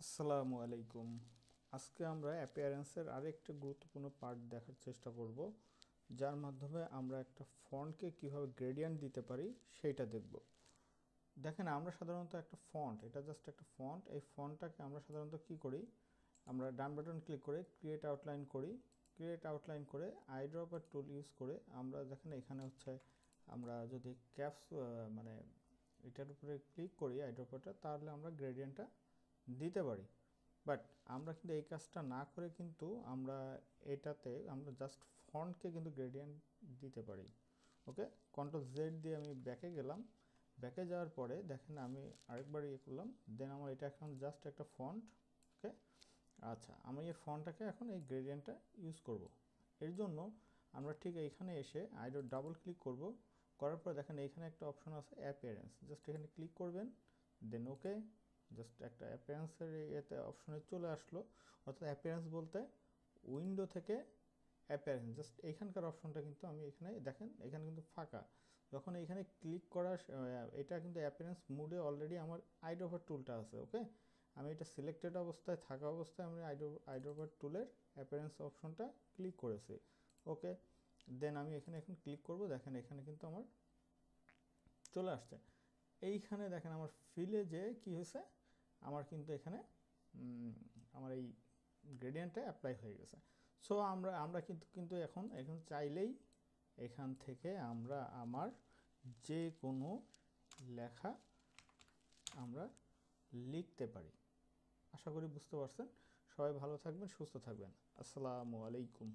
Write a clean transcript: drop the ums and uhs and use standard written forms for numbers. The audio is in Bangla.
আসসালামু আলাইকুম। আজকে আমরা অ্যাপিয়ারেন্সের আরেকটা গুরুত্বপূর্ণ পার্ট দেখার চেষ্টা করব, যার মাধ্যমে আমরা একটা ফন্টকে কিভাবে গ্রেডিয়েন্ট দিতে পারি সেইটা দেখব। দেখেন, আমরা সাধারণত একটা ফন্ট, এটা জাস্ট একটা ফন্ট, এই ফন্টটাকে আমরা সাধারণত কি করি, আমরা ডান বাটন ক্লিক করে ক্রিয়েট আউটলাইন করি। ক্রিয়েট আউটলাইন করে আইড্রপার টুল ইউজ করে আমরা দেখেন এখানে হচ্ছে আমরা যদি ক্যাপস মানে এটার উপরে ক্লিক করি আইড্রপারটা, তাহলে আমরা গ্রেডিয়েন্টটা দিতে পারি। বাট আমরা কিন্তু এই কাজটা না করে কিন্তু আমরা এটাতে আমরা জাস্ট ফন্টকে কিন্তু গ্রেডিয়েন্ট দিতে পারি। ওকে, কন্ট্রোল জেড দিয়ে আমি ব্যাকে গেলাম। ব্যাকে যাওয়ার পরে দেখেন আমি আরেকবার ইয়ে করলাম, দেন আমার এটা এখন জাস্ট একটা ফন্ট। ওকে, আচ্ছা, আমি এই ফন্টটাকে এখন এই গ্রেডিয়েন্টটা ইউজ করব। এর জন্য আমরা ঠিক এইখানে এসে আইড্রপ ডাবল ক্লিক করব। করার পর দেখেন এইখানে একটা অপশন আছে অ্যাপিয়ারেন্স, জাস্ট এখানে ক্লিক করবেন, দেন ওকে, জাস্ট একটা অ্যাপিয়ারেন্সের এতে অপশনে চলে আসলো। অর্থাৎ অ্যাপিয়ারেন্স বলতে উইন্ডো থেকে অ্যাপিয়ারেন্স, জাস্ট এইখানকার অপশনটা কিন্তু আমি এখানে দেখেন এখানে কিন্তু ফাঁকা। যখন এখানে ক্লিক করা এটা কিন্তু অ্যাপিয়ারেন্স মুডে অলরেডি আমার আইড্রপার টুলটা আছে। ওকে, আমি এটা সিলেক্টেড অবস্থায় থাকা অবস্থায় আমি আইড্রপার টুলের অ্যাপিয়ারেন্স অপশনটা ক্লিক করেছি। ওকে, দেন আমি এখানে এখন ক্লিক করব। দেখেন এখানে কিন্তু আমার চলে আসছে। এইখানে দেখেন আমার ফিলে যে কি হয়েছে, আমার কিন্তু এখানে আমার এই গ্রেডিয়েন্টটা অ্যাপ্লাই হয়ে গেছে। সো আমরা আমরা কিন্তু কিন্তু এখন এখন চাইলেই এখান থেকে আমরা আমার যে কোনো লেখা আমরা লিখতে পারি। আশা করি বুঝতে পারছেন। সবাই ভালো থাকবেন, সুস্থ থাকবেন। আসসালামু আলাইকুম।